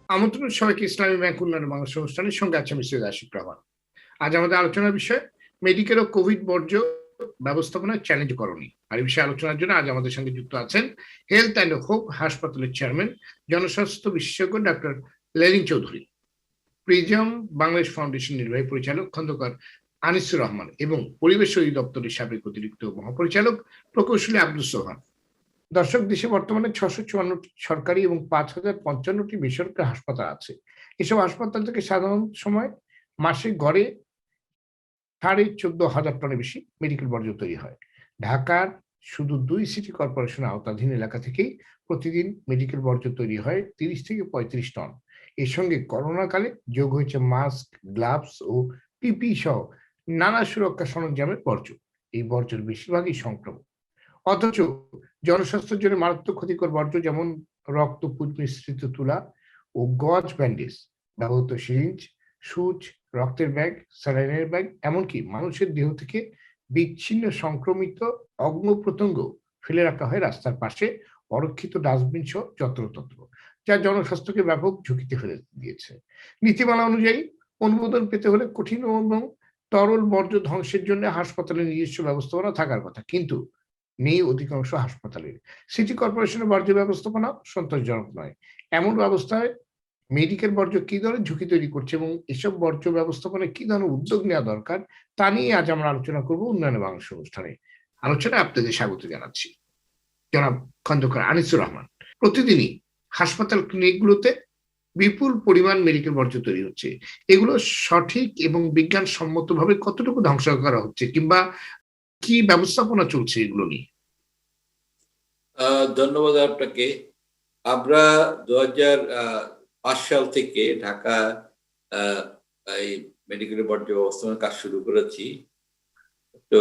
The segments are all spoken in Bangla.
আমন্ত্রণ সবাইকে ইসলামী ব্যাংক উন্নয়ন বাংলাদেশ অনুষ্ঠানের সঙ্গে আছে আমি সৈয়দ আশিক রহমান। আজ আমাদের আলোচনার বিষয় মেডিকেল ও কোভিড বর্জ্য ব্যবস্থাপনার চ্যালেঞ্জ করণী। আর এই বিষয়ে আলোচনার জন্য আজ আমাদের সঙ্গে যুক্ত আছেন হেলথ অ্যান্ড হোপ হাসপাতালের চেয়ারম্যান জনস্বাস্থ্য বিশেষজ্ঞ doctor Lenin Chowdhury, prism Bangladesh foundation নির্বাহী পরিচালক খন্দকার আনিসুর রহমান এবং পরিবেশ অধিদপ্তরের সাবেক অতিরিক্ত মহাপরিচালক প্রকৌশলী আব্দুল সোহান। দর্শক, দেশে বর্তমানে 654টি সরকারি এবং 5055টি বেসরকারি হাসপাতাল আছে। এসব হাসপাতাল থেকে সাধারণ সময় মাসে গড়ে 14,500 টনের বেশি মেডিকেল বর্জ্য তৈরি হয়। ঢাকার শুধু 2 সিটি কর্পোরেশনের আওতাধীন এলাকা থেকেই প্রতিদিন মেডিকেল বর্জ্য তৈরি হয় 30 থেকে 35 টন। এর সঙ্গে করোনাকালে যোগ হয়েছে মাস্ক, গ্লাভস ও পিপি সহ নানা সুরক্ষা সরঞ্জামের বর্জ্য। এই বর্জ্যের বেশিরভাগই সংক্রমক। অথচ জনস্বাস্থ্যের জন্য মারাত্মক ক্ষতিকর বর্জ্য যেমন রক্তপুঞ্জ মিশ্রিত তুলা ও গজ ব্যান্ডেজ, ব্যবহৃত সিরিঞ্জ, সুচ, রক্তের ব্যাগ, স্যালাইনের ব্যাগ, এমনকি মানুষের দেহ থেকে বিচ্ছিন্ন সংক্রমিত অগ্ন প্রত্যঙ্গ ফেলে রাখা হয় রাস্তার পাশে অরক্ষিত ডাস্টবিন সহ যত্রতত্র, যা জনস্বাস্থ্যকে ব্যাপক ঝুঁকিতে ফেলে দিয়েছে। নীতিমালা অনুযায়ী অনুমোদন পেতে হলে কঠিন এবং তরল বর্জ্য ধ্বংসের জন্য হাসপাতালের নিজস্ব ব্যবস্থাপনা থাকার কথা, কিন্তু নেই অধিকাংশ হাসপাতালের। সিটি কর্পোরেশনের বর্জ্য ব্যবস্থাপনা সন্তোষজনক নয়। এমন ব্যবস্থায় মেডিকেল বর্জ্য কি ধরনের ঝুঁকি তৈরি করছে এবং এসব বর্জ্য ব্যবস্থাপনায় কি ধরনের উদ্যোগ নেওয়া দরকার, তা নিয়ে আজ আমরা আলোচনা করব উন্নয়ন বাংলাদেশ অনুষ্ঠানে। আলোচনায় আপনাদের স্বাগত জানাচ্ছি। জনাব খন্দকার আনিসুর রহমান, প্রতিদিনই হাসপাতাল ক্লিনিকগুলোতে বিপুল পরিমাণ মেডিকেল বর্জ্য তৈরি হচ্ছে। এগুলো সঠিক এবং বিজ্ঞানসম্মতভাবে কতটুকু ধ্বংস করা হচ্ছে কিংবা কি ব্যবস্থাপনা চলছে এগুলো নিয়ে? ধন্যবাদ আপনাকে। আমরা 2005 সাল থেকে ঢাকা এই মেডিকেল বর্জ্য ব্যবস্থাপনার কাজ শুরু করেছি। তো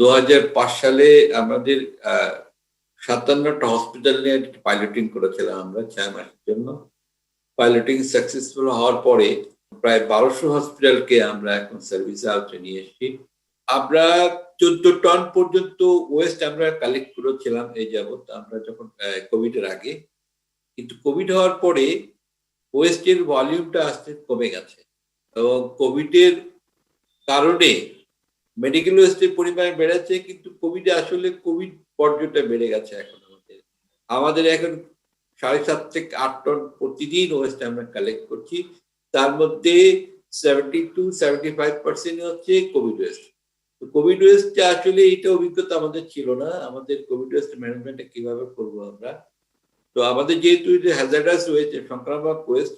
2005 সালে আমাদের 57টা হসপিটাল নিয়ে পাইলটিং করেছিলাম আমরা 6 মাসের জন্য। পাইলটিং সাকসেসফুল হওয়ার পরে প্রায় 1200 হসপিটালকে আমরা এখন সার্ভিসে আওতায় নিয়ে এসেছি। আমরা 14 টন পর্যন্ত ওয়েস্ট আমরা কালেক্ট করেছিলাম এই যাবৎ, আমরা যখন কোভিড এর আগে। কিন্তু কোভিড হওয়ার পরে ওয়েস্টের ভলিউমটা আস্তে কমে গেছে এবং কোভিড এর কারণে মেডিকেল ওয়েস্টের পরিমাণ বেড়েছে, কিন্তু কোভিডে আসলে কোভিড বর্জ্যটা বেড়ে গেছে। এখন আমাদের এখন 7.5 থেকে 8 টন প্রতিদিন ওয়েস্ট আমরা কালেক্ট করছি। তার মধ্যে 70-75% হচ্ছে কোভিড ওয়েস্ট। তো কোভিড ওয়েস্টে আসলে এটা অভিজ্ঞতা আমাদের ছিল না, আমাদের কোভিড ওয়েস্ট ম্যানেজমেন্টটা কিভাবে করবো আমরা। তো আমাদের যেহেতু হ্যাজার্ডাস ওয়েস্ট, সংক্রামক ওয়েস্ট,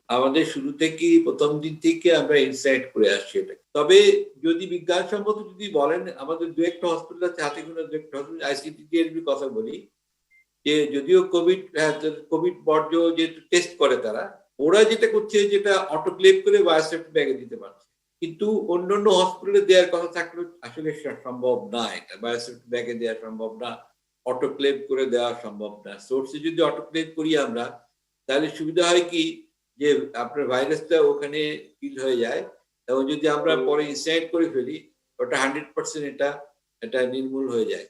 আমাদের শুরু থেকে প্রথম দিন থেকে আমরা ইনসাইট করে আসছি এটা। তবে যদি বিজ্ঞানসম্মত যদি বলেন, আমাদের 2-1টা হসপিটাল আছে, হাতে গোনা 2-1টা হসপিটাল আইসিডিডিআরবি কথা বলি, যে যদিও কোভিড বর্জ্য যে টেস্ট করে তারা, ওরা যেটা করছে যেটা অটোক্লেভ করে বায়োসেফটি ব্যাগে দিতে পারছে, কিন্তু অন্যান্য হসপিটালে দেওয়ার কথা থাকলে আসলে সম্ভব না। এটা বায়োসেফটি ব্যাগে দেওয়া সম্ভব না, অটোক্লেভ করে দেওয়া সম্ভব না। সোর্সে যদি অটোক্লেভ করি আমরা, তাহলে সুবিধা হয় কি যে আপনার ভাইরাসটা ওখানে কিল হয়ে যায়, এবং যদি আমরা পরে ইনসাইড করে ফেলি ওটা 100% এটা নির্মূল হয়ে যায়।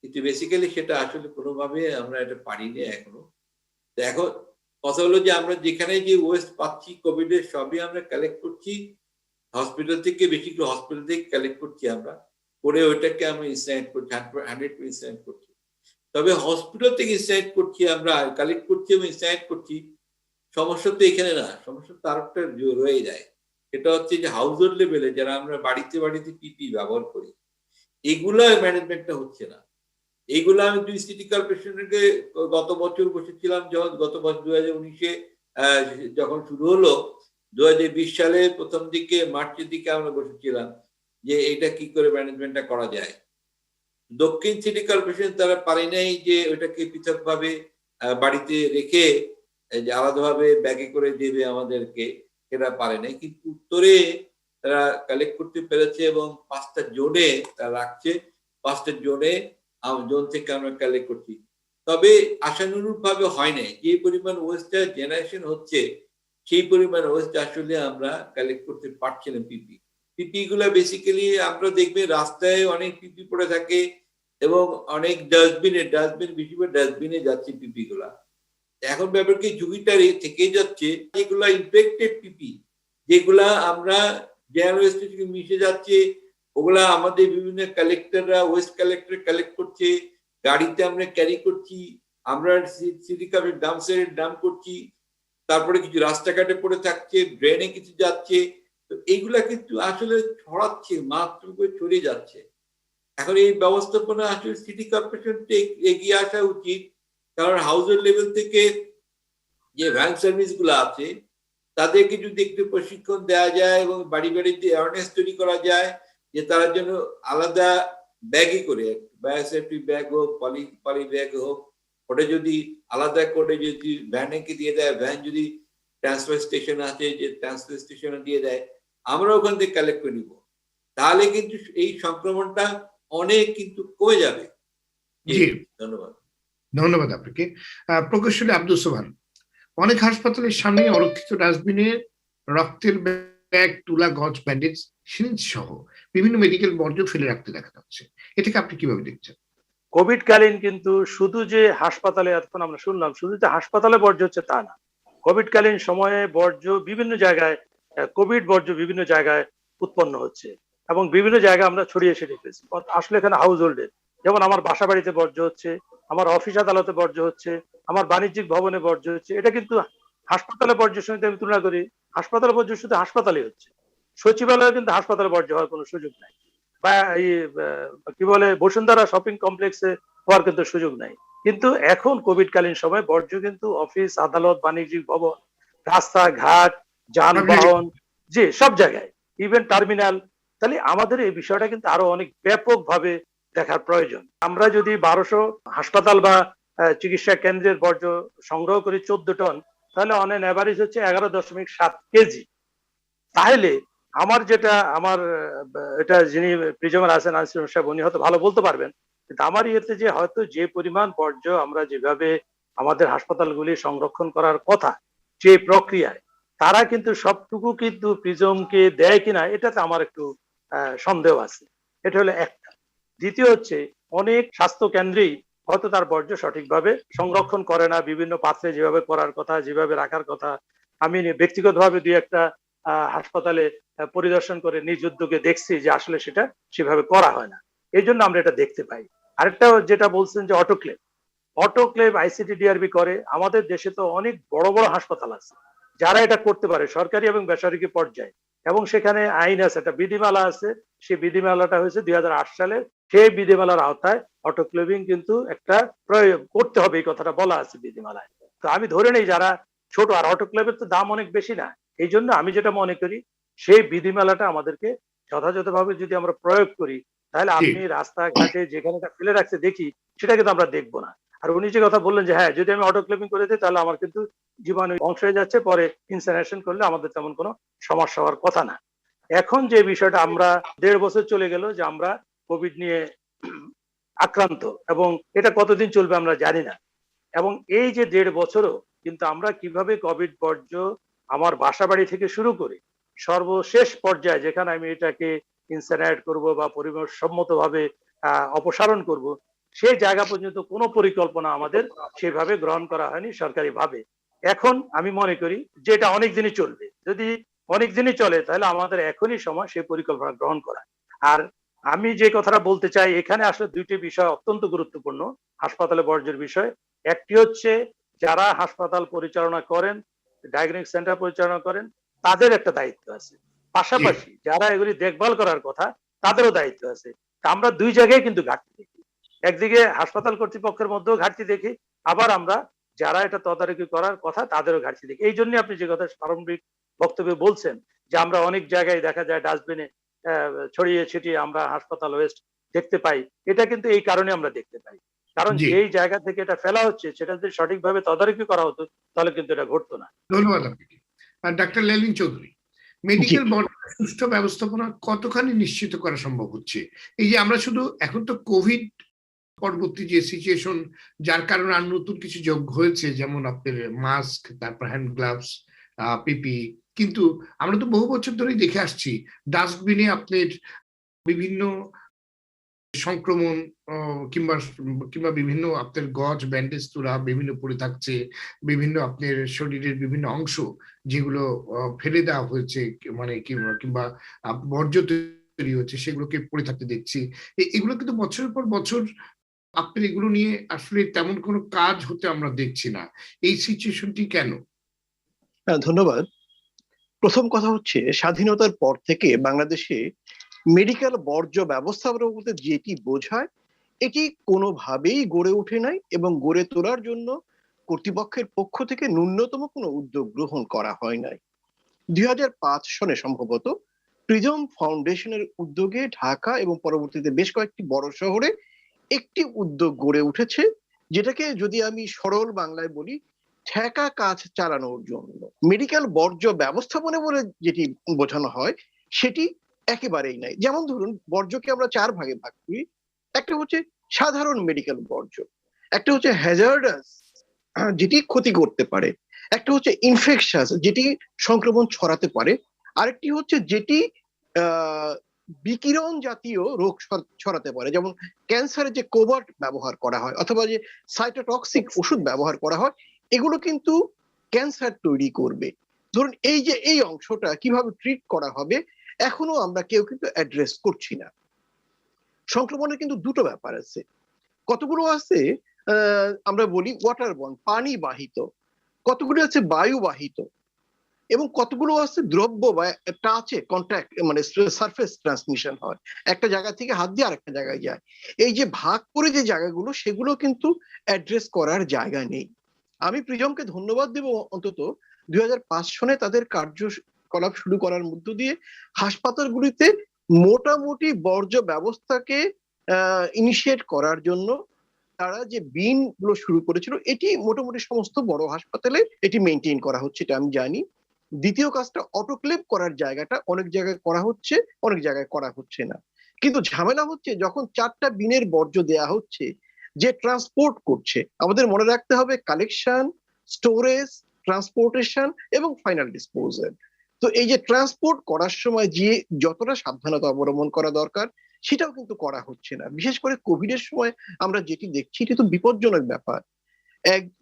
কিন্তু বেসিক্যালি সেটা আসলে কোনোভাবে আমরা এটা পারিনি এখনো। তো এখন কথা হলো যে আমরা যেখানে যে ওয়েস্ট পাচ্ছি কোভিড এর সবই আমরা কালেক্ট করছি হসপিটাল থেকে, বেশি করে হসপিটাল থেকে কালেক্ট করছি আমরা, করে ওইটাকে আমরা ইনসাইড করছি, 100% ইনসাইড করছি। তবে হসপিটাল থেকে ইনসাইড করছি আমরা, কালেক্ট করছি এবং ইনসাইড করছি, সমস্যা তো এখানে না, সমস্যা তো আরেকটা রয়ে যায়। সেটা হচ্ছে যে হাউসহোল্ড লেভেলে যারা আমরা বাড়িতে বাড়িতে পিপি ব্যবহার করি, এগুলা ম্যানেজমেন্টটা হচ্ছে না। এইগুলো আমি 2 সিটি কর্পোরেশনকে গত বছর বসেছিলাম, যখন গত বছর 2019-এ যখন শুরু হলো, 2020 সালে প্রথম দিকে মার্চের দিকে আমরা বসেছিলাম যে এটা কি করে ম্যানেজমেন্টটা করা যায়। দক্ষিণ সিটি কর্পোরেশন তারা পারে নাই যে ওটাকে পৃথকভাবে বাড়িতে রেখে যে আলাদাভাবে ব্যাগে করে দেবে আমাদেরকে, সেটা পারে নাই। কিন্তু উত্তরে তারা কালেক্ট করতে পেরেছে এবং 5টা জোনে তারা রাখছে, 5টা জোন থেকে আমরা কালেক্ট করছি। তবে আশানুরূপ ভাবে হয় নাই, যে পরিমাণ ওয়েস্টটা জেনারেশন হচ্ছে সেই পরিমাণ ওয়েস্ট আসলে আমরা কালেক্ট করতে পারছি না। পিপি গুলা বেসিক্যালি আমরা দেখবে রাস্তায় অনেক পিপি পড়ে থাকে এবং অনেক ডাস্টবিন বেশিরভাগ ডাস্টবিনে যাচ্ছে পিপি গুলা। এখন ব্যাপার কি ঝুঁকিটা থেকে যাচ্ছে, যেগুলা ইনফেক্টেড পিপি, যেগুলা আমরা জেনারেল ওয়েস্ট থেকে মিশে যাচ্ছে, ওগুলা আমাদের বিভিন্ন কালেক্টররা ওয়েস্ট কালেক্টর কালেক্ট করছে, গাড়িতে আমরা ক্যারি করছি, আমরা সিটি কাপের ডাম করছি, তারপরে কিছু রাস্তাঘাটে পড়ে থাকছে, ড্রেনে কিছু যাচ্ছে, তো এইগুলা কিন্তু আসলে ছড়াচ্ছে, মাত্র করে ছড়িয়ে যাচ্ছে। এখন এই ব্যবস্থাপনা আসলে সিটি কর্পোরেশনকে এগিয়ে আসা উচিত, কারণ হাউসের লেভেল থেকে যে ভ্যান সার্ভিস গুলো আছে তাদেরকে যদি একটু প্রশিক্ষণ দেওয়া যায় এবং বাড়ি বাড়িতে অ্যাওয়ারনেস তৈরি করা যায় যে তারা যেন আলাদা ব্যাগই করে, বায়োসেফটি ব্যাগ হোক, পলি ব্যাগ হোক, ওটা যদি আলাদা করে যদি ভ্যানে দিয়ে দেয়, ভ্যান যদি ট্রান্সফার স্টেশন আছে যে ট্রান্সফার স্টেশনে দিয়ে দেয়, আমরা ওখান থেকে কালেক্ট করে নিব, তাহলে কিন্তু এই সংক্রমণটা অনেক কিন্তু কমে যাবে। জি, ধন্যবাদ। ধন্যবাদ আপনাকে। প্রকৌশলী আব্দুল সোবহান, অনেক হাসপাতালের সামনে অরক্ষিত ডাস্টবিনে রক্তের ব্যাগ, তুলা, গজ, ব্যান্ডেজ, সিরিঞ্জ সহ বিভিন্ন মেডিকেল বর্জ্য ফেলে রাখতে দেখা যাচ্ছে, এটাকে আপনি কিভাবে দেখছেন? কোভিড কালীন কিন্তু শুধু যে হাসপাতালে, এতক্ষণ আমরা শুনলাম শুধু যে হাসপাতালে বর্জ্য হচ্ছে তা না, কোভিড কালীন সময়ে বর্জ্য বিভিন্ন জায়গায়, কোভিড বর্জ্য বিভিন্ন জায়গায় উৎপন্ন হচ্ছে এবং বিভিন্ন জায়গায় আমরা ছড়িয়ে ছিটিয়ে ফেলছি। আসলে এখানে হাউস হোল্ডের, যেমন আমার বাসা বাড়িতে বর্জ্য হচ্ছে, আমার অফিস আদালতে বর্জ্য হচ্ছে, আমার বাণিজ্যিক ভবনে বর্জ্য হচ্ছে, এটা কিন্তু হাসপাতালে বর্জ্যের সঙ্গে আমি তুলনা করি, হাসপাতালে বর্জ্য শুধু হাসপাতালে হচ্ছে, সচিবালয়ে কিন্তু হাসপাতালে বর্জ্য হওয়ার কোনো সুযোগ নাই, বা এই কি বলে বসুন্ধরা শপিং কমপ্লেক্সে হওয়ার কিন্তু সুযোগ নাই। কিন্তু এখন কোভিড কালীন সময় বর্জ্য কিন্তু অফিস আদালত বাণিজ্যিক ভবন, রাস্তাঘাট, যানবাহন, যে সব জায়গায়, ইভেন টার্মিনাল। তাহলে আমাদের এই বিষয়টা কিন্তু আরো অনেক ব্যাপকভাবে দেখার প্রয়োজন। আমরা যদি 1200 হাসপাতাল বা চিকিৎসা কেন্দ্রের বর্জ্য সংগ্রহ করি 14 টন, তাহলে অন এন অ্যাভারেজ হচ্ছে 11.7 কেজি। তাহলে আমার যেটা আমার এটা যিনি প্রিজমার আছেন আনসির সাহেব, উনি হয়তো ভালো বলতে পারবেন, কিন্তু আমার ইয়েতে যে হয়তো যে পরিমাণ বর্জ্য আমরা যেভাবে আমাদের হাসপাতালগুলি সংরক্ষণ করার কথা, যে প্রক্রিয়ায় তারা কিন্তু সবটুকু কিন্তু প্রিজমকে দেয় কিনা, এটাতে আমার একটু সন্দেহ আছে। এটা হলো একটা। দ্বিতীয় হচ্ছে, অনেক স্বাস্থ্য কেন্দ্রেই হয়তো তার বর্জ্য সঠিকভাবে সংরক্ষণ করে না, বিভিন্ন পাত্রে যেভাবে করার কথা, যেভাবে রাখার কথা। আমি ব্যক্তিগতভাবে দুই একটা হাসপাতালে পরিদর্শন করে নিজ উদ্যোগে দেখছি যে আসলে সেটা সেভাবে করা হয় না, এই জন্য আমরা এটা দেখতে পাই। আরেকটা যেটা বলছেন যে অটোক্লেভ আইসিটি ডিআরবি করে, আমাদের দেশে তো অনেক বড় বড় হাসপাতাল আছে যারা এটা করতে পারে, সরকারি এবং বেসরকারি পর্যায়ে, এবং সেখানে আইন আছে, একটা বিধিমালা আছে, সেই বিধিমালাটা হয়েছে 2008 সালে, সেই বিধিমালার আওতায় অটোক্লেভিং কিন্তু একটা প্রয়োগ করতে হবে, এই কথাটা বলা আছে বিধিমালায়। তো আমি ধরে নেই যারা ছোট, আর অটোক্লেভের তো দাম অনেক বেশি না, এই জন্য আমি যেটা মনে করি সেই বিধিমালাটা আমাদেরকে যথাযথভাবে যদি আমরা প্রয়োগ করি, তাহলে আপনি রাস্তাঘাটে যেখানে ফেলে রাখছে দেখি, সেটা কিন্তু আমরা দেখবো না। আর উনি যে কথা বললেন যে হ্যাঁ, যদি আমি অটোক্লেভিং করে দিই তাহলে আমার কিন্তু জীবাণু ধ্বংস হয়ে যাচ্ছে, পরে ইনসিনারেশন করলে আমাদের তেমন কোনো সমস্যা হওয়ার কথা না। এখন যে বিষয়টা, আমরা 1.5 বছর চলে গেল যে আমরা কোভিড নিয়ে আক্রান্ত, এবং এটা কতদিন চলবে আমরা জানি না। এবং এই যে 1.5 বছরও কিন্তু আমরা কিভাবে কোভিড বর্জ্য আমার বাসা বাড়ি থেকে শুরু করে সর্বশেষ পর্যায়ে যেখানে আমি এটাকে ইনসিনারেট করব বা পরিবেশ সম্মতভাবে অপসারণ করব, সেই জায়গা পর্যন্ত কোনো পরিকল্পনা আমাদের সেভাবে গ্রহণ করা হয়নি সরকারিভাবে। এখন আমি মনে করি যে এটা অনেক দিনই চলবে, যদি অনেক দিনই চলে তাহলে আমাদের এখনই সময় সেই পরিকল্পনা গ্রহণ করা। আর আমি যে কথাটা বলতে চাই, এখানে আসলে দুইটি বিষয় অত্যন্ত গুরুত্বপূর্ণ হাসপাতালে বর্জ্যের বিষয়। একটি হচ্ছে যারা হাসপাতাল পরিচালনা করেন, ডায়াগনস্টিক সেন্টার পরিচালনা করেন, তাদের একটা দায়িত্ব আছে, পাশাপাশি যারা এগুলি দেখভাল করার কথা তাদেরও দায়িত্ব আছে। আমরা দুই জায়গায় কিন্তু ঘাটতি দেখি, একদিকে হাসপাতাল কর্তৃপক্ষের মধ্যেও ঘাটতি দেখি, আবার আমরা যারা এটা তদারকি করার কথা তাদেরও ঘাটতি দেখি। এই জন্য আপনি যে কথা প্রারম্ভিক বক্তব্যে বলছেন যে আমরা অনেক জায়গায় দেখা যায় ডাস্টবিনে ছড়িয়ে ছিটিয়ে আমরা হাসপাতাল ওয়েস্ট দেখতে পাই, এটা কিন্তু এই কারণে আমরা দেখতে পাই, কারণ যেই জায়গা থেকে এটা ফেলা হচ্ছে সেটা যদি সঠিকভাবে তদারকি করা হতো তাহলে কিন্তু এটা ঘটতো না। ধন্যবাদ আপনাকে। ডাক্তার লেলিন চৌধুরী, মেডিকেল বর্জ্যের সুষ্ঠু ব্যবস্থাপনা কতখানি নিশ্চিত করা সম্ভব হচ্ছে? এই যে আমরা শুধু এখন তো কোভিড পরবর্তী যে সিচুয়েশন, যার কারণে আর নতুন কিছু যোগ হয়েছে, যেমন আপনার মাস্ক, তারপর হ্যান্ড গ্লাভস, পিপি, কিন্তু আমরা তো বহু বছর ধরেই দেখে আসছি ডাস্টবিনে আপনার বিভিন্ন সংক্রমণ কিংবা কিংবা বিভিন্ন আপনার গজ ব্যান্ডেজ তোলা বিভিন্ন পড়ে থাকছে, বিভিন্ন আপনার শরীরের বিভিন্ন অংশ যেগুলো ফেলে দেওয়া হয়েছে, মানে কিংবা বর্জ্য তৈরি হচ্ছে সেগুলোকে পড়ে থাকতে দেখছি। এগুলো কিন্তু বছরের পর বছর আপনার এগুলো নিয়ে আসলে তেমন কোনো কাজ হতে আমরা দেখছি না। এই সিচুয়েশনটি কেন? ধন্যবাদ। প্রথম কথা হচ্ছে, স্বাধীনতার পর থেকে বাংলাদেশে মেডিকেল বর্জ্য ব্যবস্থাপনা বলতে যেটি বোঝায় এটি কোনোভাবেই গড়ে ওঠে নাই, এবং গড়ে তোলার জন্য কর্তৃপক্ষের পক্ষ থেকে ন্যূনতম কোনো উদ্যোগ গ্রহণ করা হয় নাই। 2005 সনে সম্ভবত প্রিজম ফাউন্ডেশনের উদ্যোগে ঢাকা এবং পরবর্তীতে বেশ কয়েকটি বড় শহরে একটি উদ্যোগ গড়ে উঠেছে, যেটাকে যদি আমি সরল বাংলায় বলি, ঠেকা কাজ চালানোর জন্য। মেডিকেল বর্জ্য ব্যবস্থাপনা বলে যেটি বোঝানো হয় সেটি একেবারেই নাই। যেমন ধরুন, বর্জ্যকে আমরা 4 ভাগে ভাগ করি। একটা হচ্ছে সাধারণ মেডিকেল বর্জ্য, একটা হচ্ছে হ্যাজার্ডাস যেটি ক্ষতি করতে পারে, একটা হচ্ছে ইনফেকশাস যেটি সংক্রমণ ছড়াতে পারে, আরেকটি হচ্ছে যেটি বিকিরণ জাতীয় রোগ ছড়াতে পারে, যেমন ক্যান্সারের যে কোভার্ট ব্যবহার করা হয় অথবা যে সাইটোটক্সিক ওষুধ ব্যবহার করা হয়, এগুলো কিন্তু ক্যান্সার তৈরি করবে। ধরুন, এই যে এই অংশটা কিভাবে ট্রিট করা হবে এখনো আমরা কেউ কিন্তু অ্যাড্রেস করছি না। সংক্রমণের কিন্তু দুটো ব্যাপার আছে, কতগুলো আছে আমরা বলি ওয়াটার বর্ন, পানি বাহিত, কতগুলো আছে বায়ু বাহিত, এবং কতগুলো আছে দ্রব্য বা টাচে কন্ট্যাক্ট, মানে সারফেস ট্রান্সমিশন হয়, একটা জায়গা থেকে হাত দিয়ে আরেকটা জায়গায় যায়। এই যে ভাগ করে যে জায়গাগুলো, সেগুলো কিন্তু অ্যাড্রেস করার জায়গা নেই। আমি প্রিজমকে ধন্যবাদ দেব, অন্তত 2005 সনে তাদের কার্যকলাপ শুরু করার মধ্য দিয়ে হাসপাতালগুলিতে মোটামুটি বর্জ্য ব্যবস্থাকে ইনিশিয়েট করার জন্য তারা যে বিন গুলো শুরু করেছিল, এটি মোটামুটি সমস্ত বড় হাসপাতালে এটি মেনটেন করা হচ্ছে, এটা আমি জানি। দ্বিতীয় কাজটা, অটোক্লেভ করার জায়গাটা অনেক জায়গায় করা হচ্ছে, অনেক জায়গায় করা হচ্ছে না। কিন্তু ঝামেলা হচ্ছে যখন 4টা বিনের বর্জ্য দেয়া হচ্ছে, যে ট্রান্সপোর্ট করছে, আমাদের মনে রাখতে হবে কালেকশন, স্টোরেজ, ট্রান্সপোর্টেশন এবং ফাইনাল ডিসপোজাল। তো এই যে ট্রান্সপোর্ট করার সময় যে যতটা সাবধানতা অবলম্বন করা দরকার সেটাও কিন্তু করা হচ্ছে না। বিশেষ করে কোভিড এর সময় আমরা যেটি দেখছি, এটি তো বিপজ্জনক ব্যাপার।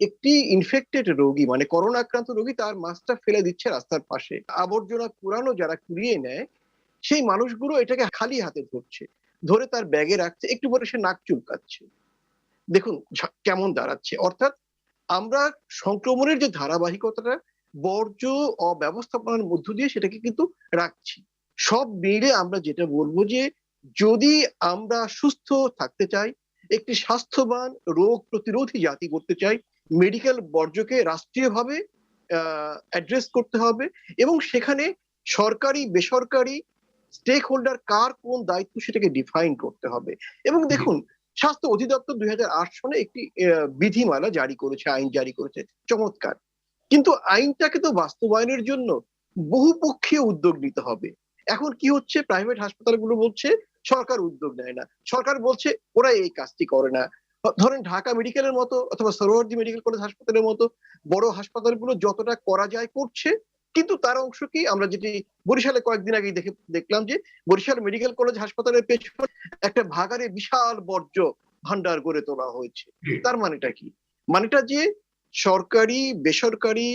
একটি ইনফেক্টেড রোগী, মানে করোনা আক্রান্ত রোগী, তার মাস্কটা ফেলে দিচ্ছে রাস্তার পাশে, আবর্জনা পুরানো যারা কুড়িয়ে নেয় সেই মানুষগুলো এটাকে খালি হাতে ধরছে, ধরে তার ব্যাগে রাখছে, একটু পরে সে নাক চুলকাচ্ছে। দেখুন কেমন দাঁড়াচ্ছে। অর্থাৎ আমরা সংক্রমণের যে ধারাবাহিকতাটা বর্জ্য অব্যবস্থাপনার মধ্য দিয়ে সেটাকে কিন্তু রাখছি। সব মিলে আমরা যেটা বলবো যে যদি আমরা সুস্থ থাকতে চাই, একটি স্বাস্থ্যবান রোগ প্রতিরোধী জাতি করতে চাই, মেডিকেল বর্জ্যকে রাষ্ট্রীয়ভাবে অ্যাড্রেস করতে হবে, এবং সেখানে সরকারি বেসরকারি স্টেক হোল্ডার কার কোন দায়িত্ব সেটাকে ডিফাইন করতে হবে। এবং দেখুন, স্বাস্থ্য অধিদপ্তর 2008 সনে একটি বিধিমালা জারি করেছে, আইন জারি করেছে, চমৎকার। কিন্তু আইনটাকে তো বাস্তবায়নের জন্য বহুপক্ষীয় উদ্যোগ নিতে হবে। এখন কি হচ্ছে, প্রাইভেট হাসপাতালগুলো বলছে সরকার উদ্যোগ নেয় না, সরকার বলছে ওরা এই কাজটি করে না। ধরেন ঢাকা মেডিকেলের মতো অথবা সরোয়ার্দী মেডিকেল কলেজ হাসপাতালের মতো বড় হাসপাতালগুলো যতটা করা যায় করছে, কিন্তু তার অংশ কি, আমরা যেটি বরিশালে কয়েকদিন আগে দেখলাম যে বরিশাল মেডিকেল কলেজ হাসপাতালের পেছনে একটা ভাগাড়ে বিশাল বর্জ্য ভান্ডার গড়ে তোলা হয়েছে। তার মানেটা কি? মানেটা যে সরকারি বেসরকারি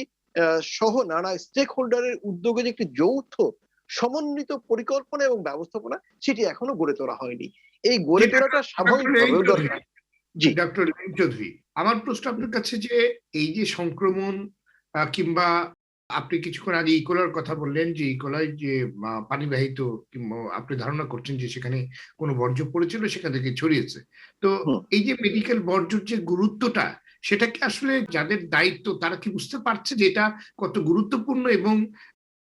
সহ নানা স্টেক হোল্ডারের উদ্যোগে যে একটি যৌথ সমন্বিত পরিকল্পনা এবং ব্যবস্থাপনা, সেটি এখনো গড়ে তোলা হয়নি। এই গড়ে তোলাটা স্বাভাবিকভাবে দরকার। জি, ডক্টর চৌধুরী, আমার প্রশ্ন আপনার কাছে যে এই যে সংক্রমণ কিংবা আপনি কিছুক্ষণ আগে ইকোলার কথা বললেন, যে ইকোলায় যে পানিবাহিত, আপনি ধারণা করছেন যে সেখানে কোনো বর্জ্য পড়েছিল, সেখান থেকে ছড়িয়েছে। তো এই যে মেডিকেল বর্জ্যের যে গুরুত্বটা, সেটা কি আসলে যাদের দায়িত্ব তারা কি বুঝতে পারছে যে এটা কত গুরুত্বপূর্ণ, এবং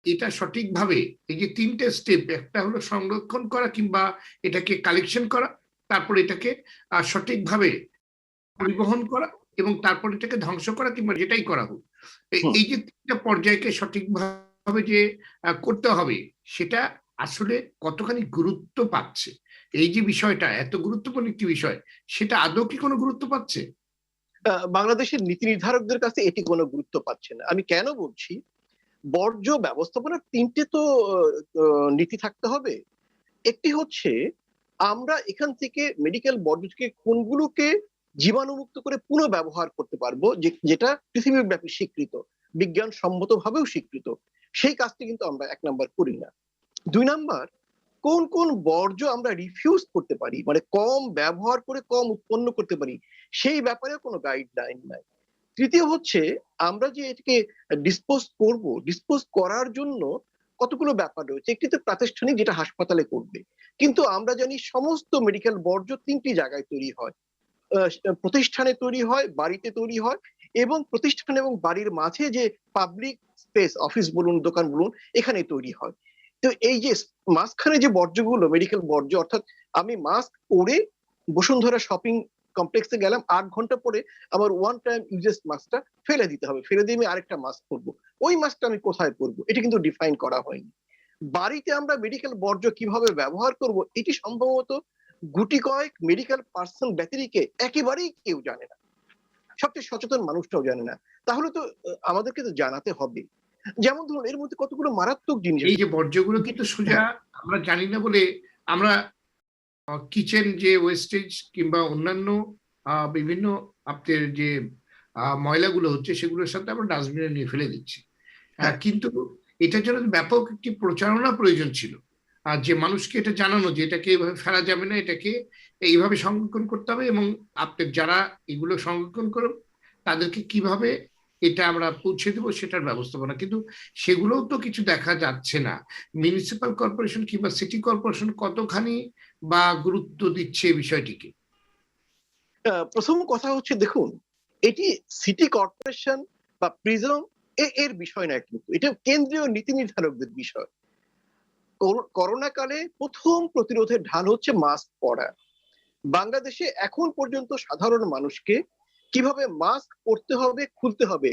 এটা সঠিকভাবে এই যে 3টে স্টেপ, একটা হলো সংরক্ষণ করা কিংবা এটাকে কালেকশন করা, তারপর এটাকে সঠিকভাবে পরিবহন করা, এবং তারপর এটাকে ধ্বংস করা কিংবা যেটাই করা হোক, এই যে 3টা পর্যায়কে সঠিকভাবে যে করতে হবে, সেটা আসলে কতখানি গুরুত্ব পাচ্ছে? এই যে বিষয়টা এত গুরুত্বপূর্ণ একটি বিষয়, সেটা আদৌ কি কোনো গুরুত্ব পাচ্ছে? বাংলাদেশের নীতি নির্ধারকদের কাছে এটি কোনো গুরুত্ব পাচ্ছে না। আমি কেন বলছি, বর্জ্য ব্যবস্থাপনার 3টে তো নীতি থাকতে হবে। একটি হচ্ছে আমরা এখান থেকে মেডিকেল বর্জ্য থেকে কোনগুলোকে জীবাণুমুক্ত করে পুনঃ ব্যবহার করতে পারবো, যেটা পৃথিবীব্যাপী স্বীকৃত, বিজ্ঞান সম্মত ভাবেও স্বীকৃত, সেই কাজটি কিন্তু আমরা 1 নাম্বার করি না। 2 নাম্বার, কোন কোন বর্জ্য আমরা রিফিউজ করতে পারি, মানে কম ব্যবহার করে কম উৎপন্ন করতে পারি, সেই ব্যাপারে কোনো গাইডলাইন নাই। তৃতীয় হচ্ছে, আমরা যে এটাকে ডিসপোজ করার জন্য কতগুলো ব্যাপার রয়েছে। একটি তো প্রাতিষ্ঠানিক, যেটা হাসপাতালে করবে, কিন্তু আমরা জানি সমস্ত মেডিকেল বর্জ্য 3টি জায়গায় তৈরি হয়। প্রতিষ্ঠানে তৈরি হয়, বাড়িতে তৈরি হয়, এবং প্রতিষ্ঠান এবং বাড়ির মাঝে যে পাবলিক স্পেস, অফিস বলুন, দোকান বলুন, এখানে তৈরি হয়। তো এই যে মাঝখানে যে বর্জ্যগুলো, মেডিকেল বর্জ্য, অর্থাৎ আমি মাস্ক পরে বসুন্ধরা শপিং কমপ্লেক্সে গেলাম, 8 ঘন্টা পরে আমার ওয়ান টাইম ইউজেস মাস্কটা ফেলে দিতে হবে, ফেলে দিয়ে আমি আরেকটা মাস্ক পরবো। ওই মাস্কটা আমি কোথায় পরবো, এটা কিন্তু ডিফাইন করা হয়নি। বাড়িতে আমরা মেডিকেল বর্জ্য কিভাবে ব্যবহার করব, এটি সম্ভবত গুটি কয়েক মেডিকেল পার্সন ব্যতিরিকে একেবারেই কেউ জানে না, সবচেয়ে সচেতন মানুষটাও জানে না। তাহলে তো আমাদেরকে তো জানাতে হবে। যেমন ধরুন, এর মধ্যে কতগুলো মারাত্মক জিনিস এই যে বর্জ্যগুলো কিন্তু সোজা আমরা জানি না বলে আমরা কিচেন যে ওয়েস্টেজ কিংবা অন্যান্য বিভিন্ন আপনার যে ময়লাগুলো হচ্ছে সেগুলোর সাথে আমরা ডাস্টবিনে নিয়ে ফেলে দিচ্ছি। কিন্তু এটার জন্য ব্যাপক একটি প্রচারণা প্রয়োজন ছিল, আর যে মানুষকে এটা জানানো যে এটাকে এইভাবে ফেলা যাবে না, এটাকে এইভাবে সংরক্ষণ করতে হবে, এবং আপনার যারা এগুলো সংরক্ষণ করো তাদেরকে কিভাবে এটা আমরা পৌঁছে দেবো সেটার ব্যবস্থাপনা, কিন্তু সেগুলোও তো কিছু দেখা যাচ্ছে না। মিউনিসিপাল কর্পোরেশন কিংবা সিটি কর্পোরেশন কতখানি বা গুরুত্ব দিচ্ছে এই বিষয়টিকে? প্রথম কথা হচ্ছে, দেখুন, এটি সিটি কর্পোরেশন বা প্রিজম এর বিষয় না, কিন্তু এটা কেন্দ্রীয় নীতি নির্ধারকদের বিষয়। করোনা কালে প্রথম প্রতিরোধের ঢাল হচ্ছে মাস্ক পরা। বাংলাদেশে এখন পর্যন্ত সাধারণ মানুষকে কিভাবে মাস্ক পরতে হবে, খুলতে হবে,